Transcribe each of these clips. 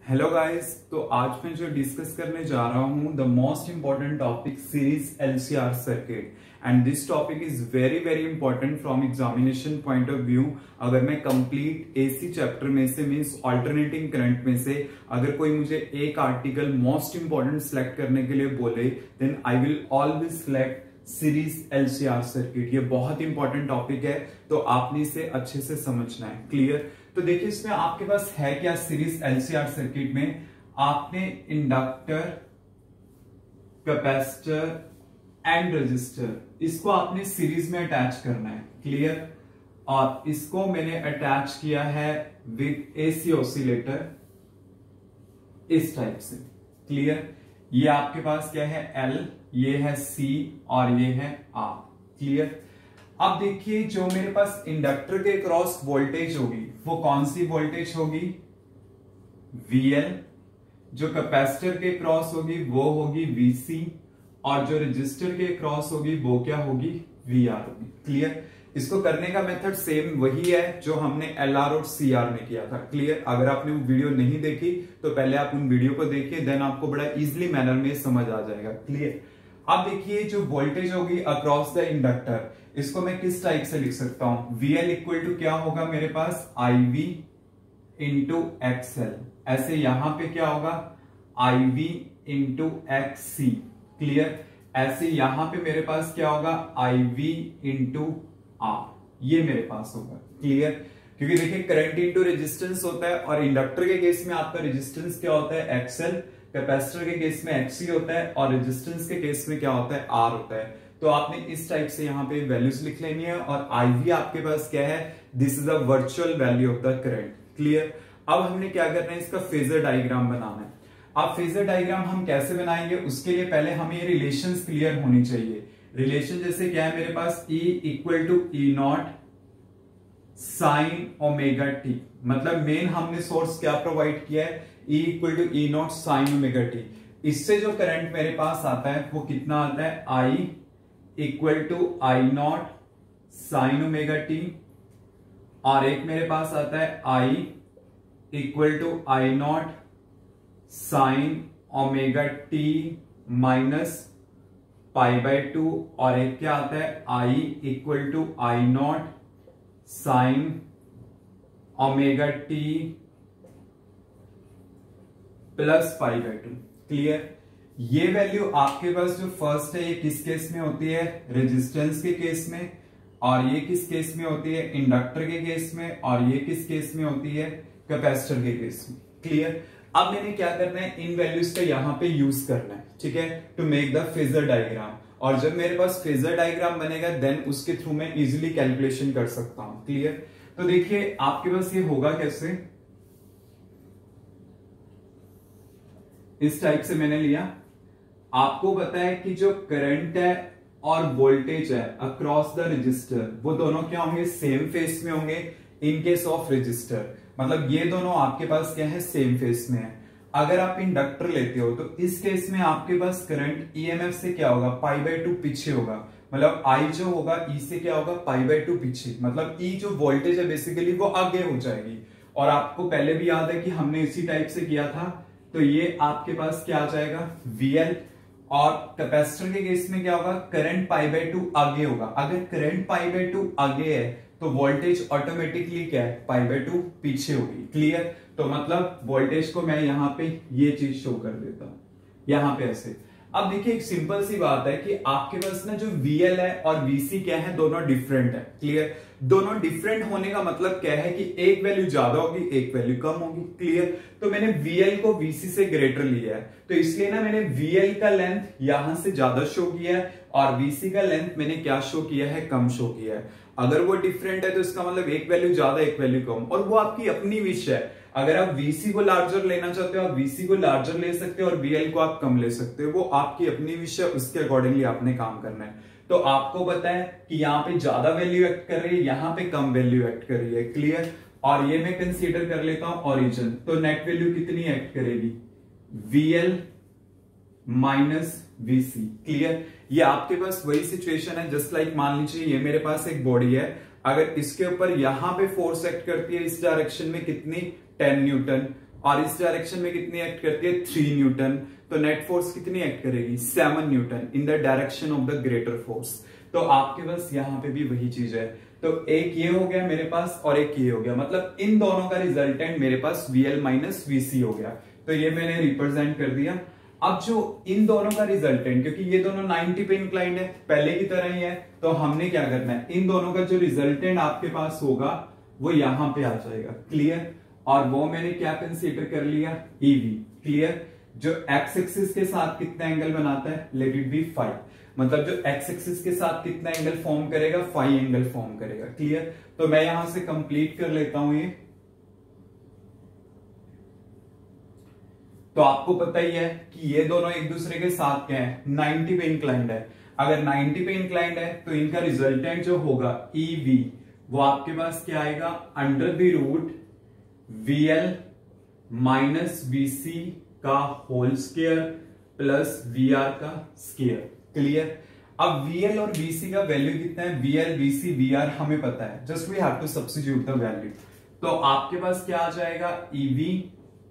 Hello guys, तो आज मैं जो डिस्कस करने जा रहा हूं the most important topic series LCR circuit and this topic is very very important from examination point of view. अगर मैं कंप्लीट एसी चैप्टर में से मींस अल्टरनेटिंग करंट में से अगर कोई मुझे एक आर्टिकल मोस्ट इंपॉर्टेंट सिलेक्ट करने के लिए बोले then I will always select series LCR circuit. ये बहुत इंपॉर्टेंट टॉपिक है तो आपने इसे अच्छे से समझना है। क्लियर? तो देखिए इसमें आपके पास है क्या सीरीज एलसीआर सर्किट में, आपने इंडक्टर, कैपेसिटर एंड रजिस्टर इसको आपने सीरीज में अटैच करना है। क्लियर? और इसको मैंने अटैच किया है विद एसी ऑसिलेटर इस टाइप से। क्लियर? ये आपके पास क्या है L, ये है C और ये है R। क्लियर? अब देखिए जो मेरे पास इंडक्टर के क्रॉस वोल्टेज होगी वो कौन सी वोल्टेज होगी? VL। जो कैपेसिटर के क्रॉस होगी वो होगी VC और जो रजिस्टर के क्रॉस होगी वो क्या होगी? VR होगी। क्लियर? इसको करने का मेथड सेम वही है जो हमने LR और CR में किया था। क्लियर? अगर आपने वो वीडियो नहीं देखी तो पहले आप उन वीडियो को देखिए, देन आपको बड़ा इजीली मैनर में समझ आ जाएगा। क्लियर? अब देखिए जो वोल्टेज होगी अक्रॉस द इंडक्टर इसको मैं किस टाइप से लिख सकता हूं? VL इक्वल टू क्या होगा मेरे पास? IV into XL। ऐसे यहां पे क्या होगा? IV into XC। क्लियर? ऐसे यहां पे मेरे पास क्या होगा? IV into R। ये मेरे पास होगा। क्लियर? क्योंकि देखिए करंट इंटू रेजिस्टेंस होता है और इंडक्टर के केस में आपका रेजिस्टेंस क्या होता है? XL। कैपेसिटर के केस में XC होता है और रेजिस्टेंस के केस में क्या होता है? R होता है। तो आपने इस टाइप से यहां पे वैल्यूज लिख लेनी है और IV आपके पास क्या है? This is a virtual value of the current. Clear? अब हमने क्या करना है? इसका फेजर डायग्राम बनाना है। अब फेजर डायग्राम हम कैसे बनाएंगे उसके लिए पहले हमें ये रिलेशंस क्लियर होनी चाहिए। रिलेशन जैसे क्या है मेरे पास? E equal to E naught sine omega T. मतलब मेन हमने सोर्स क्या प्रोवाइड किया है? E equal to E naught sine omega T. इससे जो करंट मेरे पास आता है वो कितना आता है? I equal to I naught sine omega T और एक मेरे पास आता है I equal to I naught sine omega T minus pi by 2 और एक क्या आता है? I equal to I naught sine omega T plus pi by 2। Clear? ये वैल्यू आपके पास जो फर्स्ट है ये किस केस में होती है? रेजिस्टेंस के केस में। और ये किस केस में होती है? इंडक्टर के केस में। और ये किस केस में होती है? कैपेसिटर के केस में। क्लियर? अब मैंने क्या करना है? इन वैल्यूज का यहां पे यूज करना है। ठीक है? To make the phasor diagram. और जब मेरे पास फेजर डायग्राम बनेगा देन उसके थ्रू मैं इजिली कैलकुलेशन कर सकता हूं। क्लियर? तो देखिए आपके पास ये होगा कैसे? इस टाइप से मैंने लिया। आपको पता है कि जो करंट है और वोल्टेज है अक्रॉस द रजिस्टर वो दोनों क्या होंगे? सेम फेस में होंगे इन केस ऑफ रजिस्टर। मतलब ये दोनों आपके पास क्या है? सेम फेस में है। अगर आप इंडक्टर लेते हो तो इस केस में आपके पास करंट ईएमएफ से क्या होगा? पाई बाय 2 पीछे होगा। मतलब I जो होगा E से क्या होगा? पाई बाय 2 पीछे। मतलब E जो वोल्टेज है बेसिकली वो आगे हो जाएगी। और आपको पहले भी याद है कि हमने इसी टाइप से किया था। तो ये आपके पास क्या आ जाएगा? VL। और कैपेसिटर के केस में क्या होगा? करंट पाई बाय 2 आगे होगा। अगर करंट पाई बाय 2 आगे है तो वोल्टेज ऑटोमेटिकली क्या है? पाई बाय 2 पीछे होगी। क्लियर? तो मतलब वोल्टेज को मैं यहां पे ये चीज शो कर देता हूं यहां पे ऐसे। अब देखिए एक सिंपल सी बात है कि आपके पास ना जो VL है और VC क्या है? दोनों डिफरेंट है। क्लियर? दोनों डिफरेंट होने का मतलब क्या है कि एक वैल्यू ज्यादा होगी एक वैल्यू कम होगी। क्लियर? तो मैंने VL को VC से ग्रेटर लिया है तो इसलिए ना मैंने VL का लेंथ यहां से ज्यादा शो किया है और VC का लेंथ मैंने क्या शो किया है? कम शो किया है। अगर वो डिफरेंट है तो इसका मतलब एक वैल्यू ज्यादा एक वैल्यू कम, और वो आपकी अपनी विश है। अगर आप VC को लार्जर लेना चाहते हो आप VC को लार्जर ले सकते हो और VL को आप कम ले सकते हो। वो आपकी अपनी विश है, उसके अकॉर्डिंगली आपने काम करना है। तो आपको पता है कि यहाँ पे ज्यादा वैल्यू एक्ट कर रही है, यहाँ पे कम वैल्यू एक्ट कर रही है। क्लियर? और ये मैं कंसीडर कर लेता हूं ओरिजिन। तो नेट वैल्यू कितनी एक्ट करेगी? VL minus VC। क्लियर? ये आपके पास वही सिचुएशन है जस्ट लाइक मान लीजिए ये मेरे पास एक बॉडी है, अगर इसके ऊपर यहां पे फोर्स एक्ट करती है इस डायरेक्शन में कितनी? 10 न्यूटन, और इस डायरेक्शन में कितनी एक्ट करती है 3 न्यूटन, तो नेट फोर्स कितनी एक्ट करेगी 7 Newton in the direction of the greater force. तो आपके पास यहाँ पे भी वही चीज है, तो एक ये हो गया मेरे पास और एक ये हो गया, मतलब इन दोनों का रिजल्टेंट मेरे पास VL माइनस VC हो गया, तो ये मैंने रिप्रेजेंट कर दिया। अब जो इन दोनों का रिजल्टेंट, क्योंकि ये दोनों 90 पे इंक्लाइंड है पहले की तरह ही है, तो हमने क्या करना है, इन दोनों का जो रिजल्टेंट आपके पास होगा वो यहां पे आ जाएगा, क्लियर। और वो मैंने क्या कंसीडर कर लिया EV, क्लियर। जो एक्स एक्सिस के साथ कितना एंगल बनाता है, लेट इट बी 5, मतलब जो एक्स एक्सिस के साथ कितना एंगल फॉर्म करेगा 5 एंगल फॉर्म करेगा, क्लियर। तो मैं यहां से कंप्लीट कर लेता हूं ये। तो आपको पता ही है कि ये दोनों एक दूसरे के साथ क्या है 90 पे इंक्लाइंड है। अगर 90 पे इंक्लाइंड है तो इनका रिजल्टेंट जो होगा EV वो आपके पास क्या आएगा under the root VL minus VC का होल स्क्वायर प्लस VR का स्क्वायर, क्लियर। अब VL और VC का वैल्यू कितना है, VL VC VR हमें पता है, just we have to substitute the value. तो आपके पास क्या आ जाएगा EV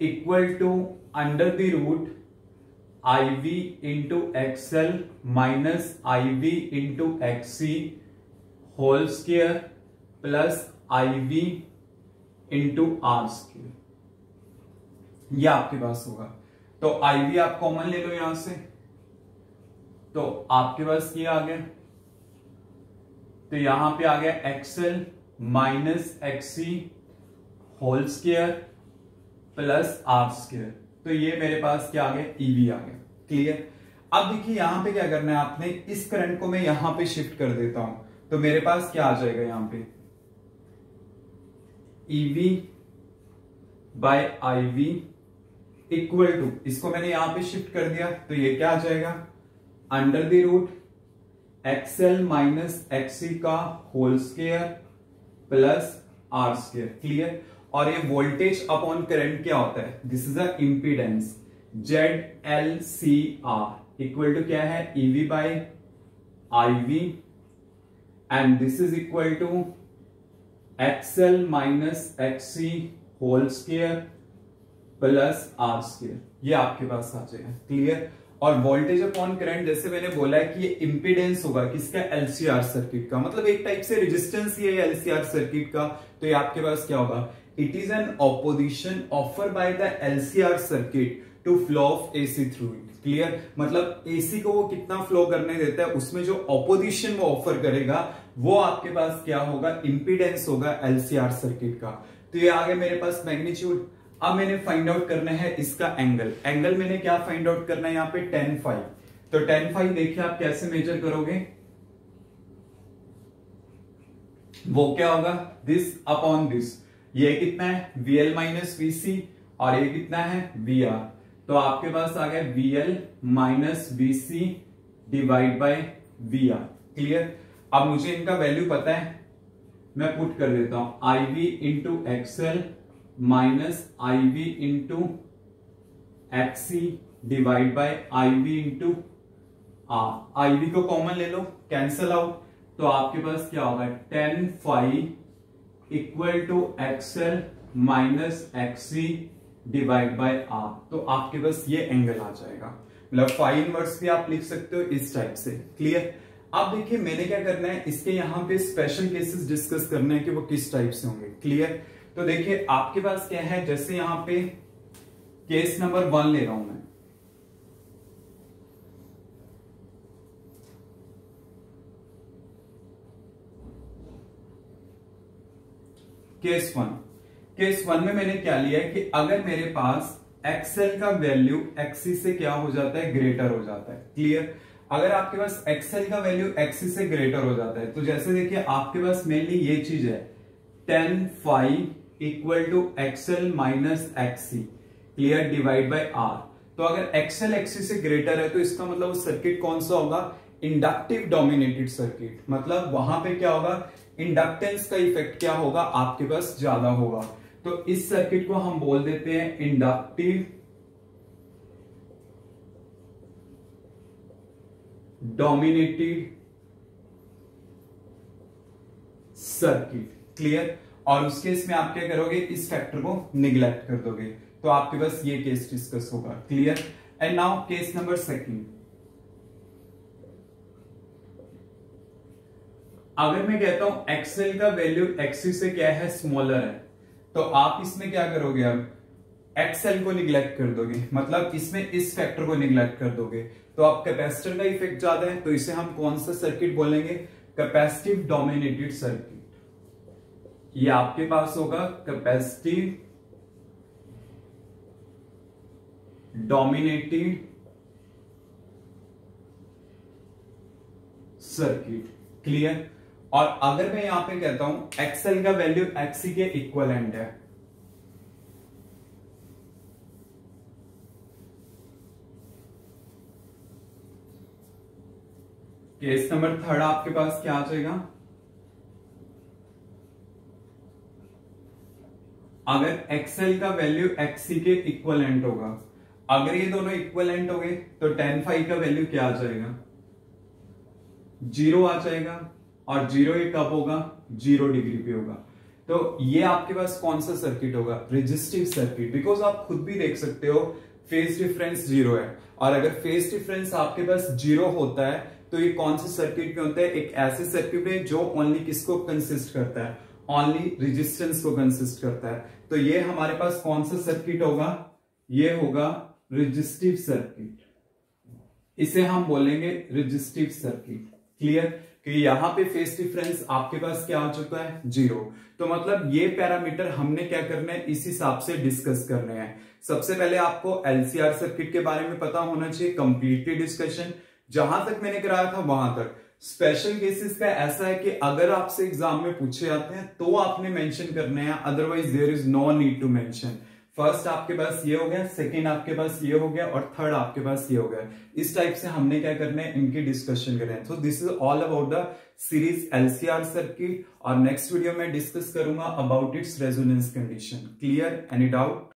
equal to under the root IV into XL minus IV into XC whole square plus IV into R square, ये आपके पास होगा। तो IV आप कॉमन ले लो यहां से, तो आपके पास ये आ गया, तो यहां पे आ गया XL minus XC whole square plus R square, तो ये मेरे पास क्या आ गया EV आ गया, क्लियर। अब देखिए यहां पे क्या करना है आपने, इस करंट को मैं यहां पे शिफ्ट कर देता हूं, तो मेरे पास क्या आ जाएगा यहां पे EV by IV equal to, इसको मैंने यहां पे शिफ्ट कर दिया, तो ये क्या आ जाएगा under the root XL minus XC का whole square plus R square, clear. और ये वोल्टेज अपॉन करंट क्या होता है, this is a impedance ZLCR equal to क्या है EV by IV and this is equal to XL minus XC whole square plus R square, ये आपके पास आ जाएगा, क्लियर। और वोल्टेज अपॉन करंट जैसे मैंने बोला है कि ये इंपीडेंस होगा किसका LCR सर्किट का, मतलब एक टाइप से रेजिस्टेंस ही है LCR सर्किट का, तो ये आपके पास क्या होगा, it is an opposition offered by the LCR circuit to flow of AC through it, clear. मतलब AC को वो कितना फ्लो करने देता है, उसमें जो ऑपोजिशन वो ऑफर करेगा वो आपके पास क्या होगा, इंपीडेंस होगा LCR सर्किट का। तो ये आ गया मेरे पास मैग्नीट्यूड। अब मैंने फाइंड आउट करना है इसका एंगल, एंगल मैंने क्या फाइंड आउट करना है यहाँ पे tan phi, तो tan phi देखिए आप कैसे मेजर करोगे, वो क्या होगा दिस अपॉन दिस, ये कितना है VL माइनस VC और ये कितना है VR, तो आपके पास आ गया VL minus VC divide by VR, clear. अब मुझे इनका वैल्यू पता है, मैं पुट कर देता हूं IV into XL minus IV into XC divide bye IV into R। IV को कॉमन ले लो, कैंसल आउट, तो आपके पास क्या होगा tan phi equal to XL minus XC divide by R, तो आपके पास ये एंगल आ जाएगा, मतलब phi इनवर्स भी आप लिख सकते हो इस टाइप से, क्लियर। अब देखिए मैंने क्या करना है, इसके यहां पे स्पेशल केसेस डिस्कस करने हैं कि वो किस टाइप से होंगे, क्लियर। तो देखिए आपके पास क्या है, जैसे यहां पे केस नंबर 1 ले रहा हूं मैं, केस वन में मैंने क्या लिया है कि अगर मेरे पास XL का वैल्यू XC से क्या हो जाता है, ग्रेटर हो जाता है, क्लियर। अगर आपके पास XL का वैल्यू XC से ग्रेटर हो जाता है, तो जैसे देखिए आपके पास मेनली ये चीज है tan phi equal to XL minus XC, clear, divide by R। तो अगर XL XC से ग्रेटर है तो इसका मतलब सर्किट कौन सा होगा, इंडक्टिव डोमिनेटेड सर्किट, मतलब वहां पे क्या होगा, इंडक्टेंस का इफेक्ट क्या होगा आपके पास ज्यादा होगा, तो इस सर्किट को हम बोल देते हैं इंडक्टिव डोमिनेटेड सर्किट, क्लियर। और उस केस में आप क्या करोगे, इस फैक्टर को निगलेक्ट कर दोगे, तो आपके पास ये केस डिस्कस होगा। Clear. And now case number second. अगर मैं कहता हूं एक्सएल का वैल्यू एक्सी से क्या है, स्मॉलर है, तो आप इसमें क्या करोगे, अब एक्सएल को निग्लेक्ट कर दोगे, मतलब इसमें इस फैक्टर को निग्लेक्ट कर दोगे, तो आप कैपेसिटर का इफेक्ट ज्यादा है, तो इसे हम कौन सा सर्किट बोलेंगे, कैपेसिटिव डोमिनेटेड सर्किट। ये आपके पास होगा कैपेसिटिव डोमिनेटेड सर्किट। क्लियर। और अगर मैं यहां पे कहता हूं एक्सएल का वैल्यू एक्सी के इक्वलेंट है, केस नंबर थर्ड आपके पास क्या आ जाएगा, अगर एक्सएल का वैल्यू एक्सी के इक्वलेंट होगा, अगर ये दोनों इक्वलेंट हो गए तो tan फाई का वैल्यू क्या आ जाएगा, 0 आ जाएगा, और 0 ये कब होगा, 0 डिग्री पे होगा। तो ये आपके पास कौन सा सर्किट होगा, रेजिस्टिव सर्किट, बिकॉज आप खुद भी देख सकते हो फेज डिफरेंस 0 है, और अगर फेज डिफरेंस आपके पास 0 होता है तो ये कौन से सर्किट में होता है, एक ऐसे सर्किट में जो ओनली किसको कंसिस्ट करता है, ओनली रेजिस्टेंस को कंसिस्ट करता है। तो ये हमारे पास कौन सा सर्किट होगा, ये होगा रेजिस्टिव सर्किट, इसे हम बोलेंगे रेजिस्टिव सर्किट। क्लियर। कि यहां पे फेज डिफरेंस आपके पास क्या आ चुका है, 0। तो मतलब ये पैरामीटर हमने क्या करना है, इस हिसाब से डिस्कस करने हैं। सबसे पहले आपको एलसीआर सर्किट के बारे में पता होना चाहिए, कंप्लीटली डिस्कशन जहां तक मैंने कराया था वहां तक। स्पेशल केसेस का ऐसा है कि अगर आपसे एग्जाम में पूछे जाते हैं तो आपने मेंशन करने हैं, otherwise there is no need to mention. First आपके पास ये हो गया, सेकंड आपके पास ये हो गया, और थर्ड आपके पास ये हो गया। इस टाइप से हमने क्या करना है, इनकी डिस्कशन करें। So this is all about the series LCR circuit, और नेक्स्ट वीडियो में डिस्कस करूंगा about it's resonance condition. Clear. Any doubt?